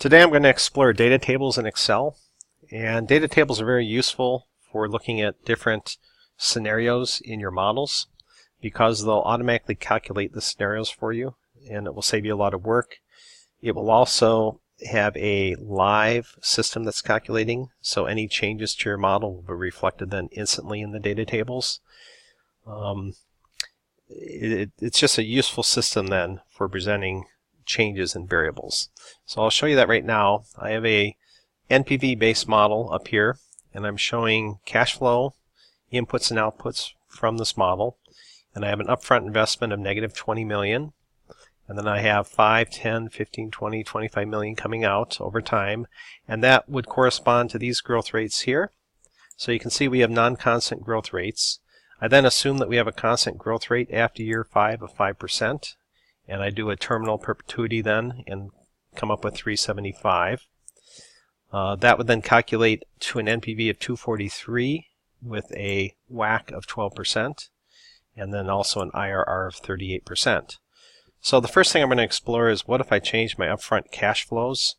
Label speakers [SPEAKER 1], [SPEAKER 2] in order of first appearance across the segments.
[SPEAKER 1] Today I'm going to explore data tables in Excel, and data tables are very useful for looking at different scenarios in your models because they'll automatically calculate the scenarios for you and it will save you a lot of work. It will also have a live system that's calculating, so any changes to your model will be reflected then instantly in the data tables. It's just a useful system then for presenting changes in variables. So I'll show you that right now. I have a NPV based model up here, and I'm showing cash flow, inputs and outputs from this model, and I have an upfront investment of negative 20 million, and then I have 5, 10, 15, 20, 25 million coming out over time, and that would correspond to these growth rates here. So you can see we have non-constant growth rates. I then assume that we have a constant growth rate after year 5 of 5%, and I do a terminal perpetuity then and come up with 375. That would then calculate to an NPV of 243 with a WACC of 12% and then also an IRR of 38%. So the first thing I'm going to explore is what if I change my upfront cash flows,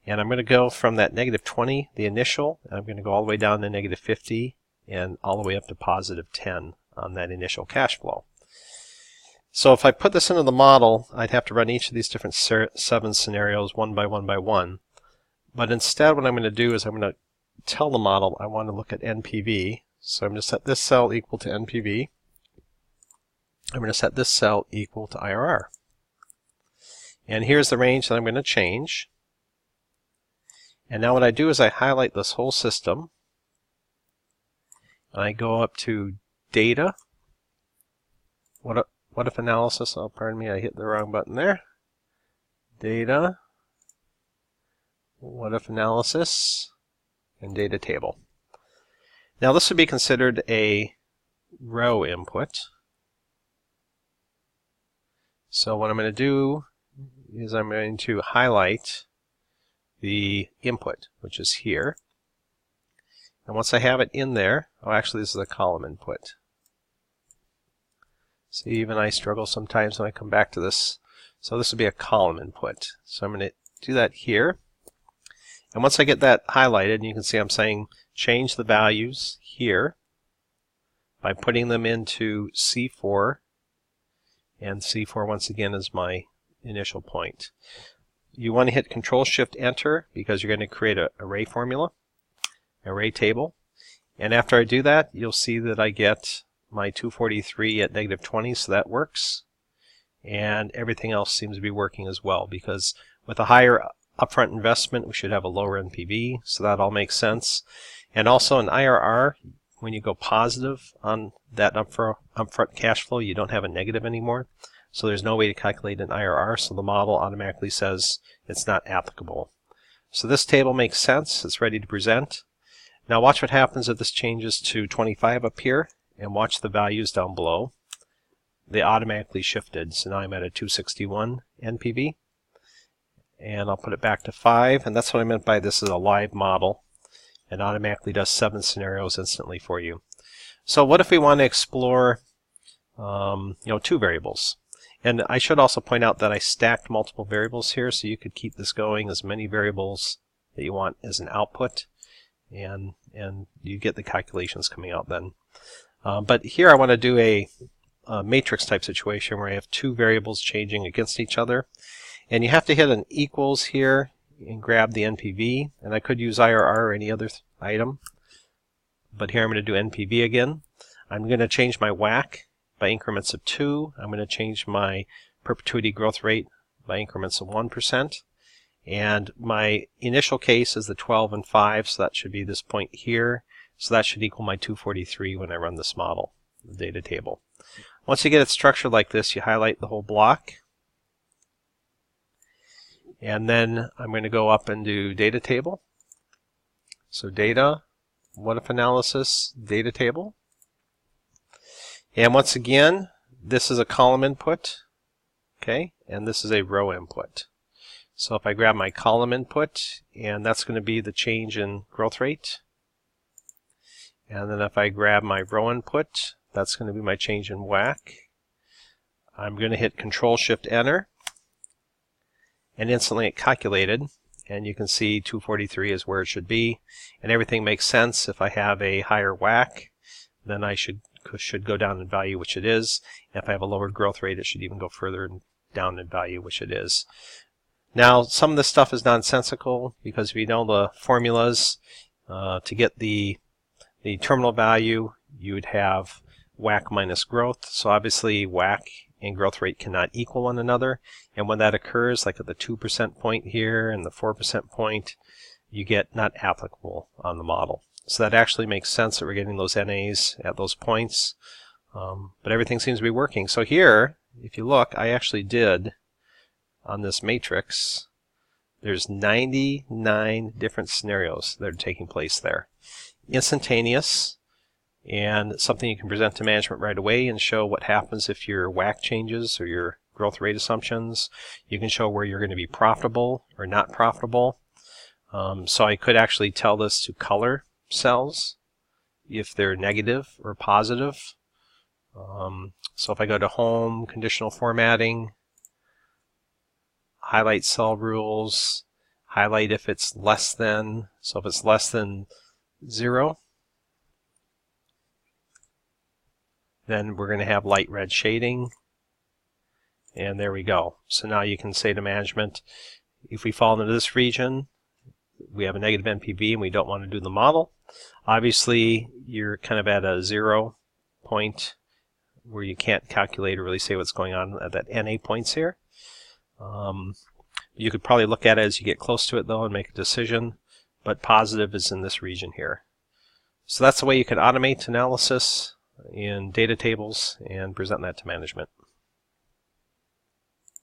[SPEAKER 1] and I'm going to go from that negative 20, the initial, and I'm going to go all the way down to negative 50 and all the way up to positive 10 on that initial cash flow. So if I put this into the model, I'd have to run each of these different 7 scenarios one by one. But instead what I'm going to do is I'm going to tell the model I want to look at NPV. So I'm going to set this cell equal to NPV. I'm going to set this cell equal to IRR. And here's the range that I'm going to change. And now what I do is I highlight this whole system. And I go up to Data. What if analysis? Oh, pardon me, I hit the wrong button there. Data, what if analysis, and data table. Now this would be considered a row input. So what I'm going to do is I'm going to highlight the input, which is here. And once I have it in there, oh, actually this is a column input. See, even I struggle sometimes when I come back to this. So this would be a column input. So I'm going to do that here. And once I get that highlighted, you can see I'm saying change the values here by putting them into C4. And C4 once again is my initial point. You want to hit Control-Shift-Enter because you're going to create an array formula, array table. And after I do that, you'll see that I get my 243 at negative 20, so that works. And everything else seems to be working as well, because with a higher upfront investment, we should have a lower NPV, so that all makes sense. And also an IRR, when you go positive on that upfront cash flow, you don't have a negative anymore. So there's no way to calculate an IRR, so the model automatically says it's not applicable. So this table makes sense. It's ready to present. Now watch what happens if this changes to 25 up here, and watch the values down below. They automatically shifted, so now I'm at a 261 NPV. And I'll put it back to 5, and that's what I meant by this is a live model. It automatically does 7 scenarios instantly for you. So what if we want to explore 2 variables? And I should also point out that I stacked multiple variables here, so you could keep this going as many variables that you want as an output, and you get the calculations coming out then. But here I want to do a matrix type situation where I have 2 variables changing against each other. And you have to hit an equals here and grab the NPV. And I could use IRR or any other item. But here I'm going to do NPV again. I'm going to change my WACC by increments of 2. I'm going to change my perpetuity growth rate by increments of 1%. And my initial case is the 12 and 5, so that should be this point here. So that should equal my 243 when I run this model, the data table. Once you get it structured like this, you highlight the whole block. And then I'm going to go up and do data table. So data, what if analysis, data table. And once again, this is a column input, okay, and this is a row input. So if I grab my column input, and that's going to be the change in growth rate. And then if I grab my row input, that's going to be my change in WACC. I'm going to hit Control-Shift-Enter. and instantly it calculated. and you can see 243 is where it should be, and everything makes sense. If I have a higher WAC, then I should go down in value, which it is. If I have a lower growth rate, it should even go further down in value, which it is. Now, some of this stuff is nonsensical, because if you know the formulas to get the terminal value, you would have WAC minus growth. So obviously WAC and growth rate cannot equal one another, and when that occurs, like at the 2% point here and the 4% point, you get not applicable on the model. So that actually makes sense that we're getting those NAs at those points, but everything seems to be working. So here, if you look, I actually did, on this matrix, there's 99 different scenarios that are taking place there. Instantaneous, and something you can present to management right away and show what happens if your WAC changes or your growth rate assumptions. You can show where you're going to be profitable or not profitable. So I could actually tell this to color cells if they're negative or positive. So if I go to Home, Conditional Formatting, highlight cell rules, highlight if it's less than, so if it's less than 0, then we're going to have light red shading, and there we go. So now you can say to management, if we fall into this region, we have a negative NPV and we don't want to do the model. Obviously, you're kind of at a 0 point where you can't calculate or really say what's going on at that NA points here. You could probably look at it as you get close to it though and make a decision, but positive is in this region here. So that's the way you can automate analysis in data tables and present that to management.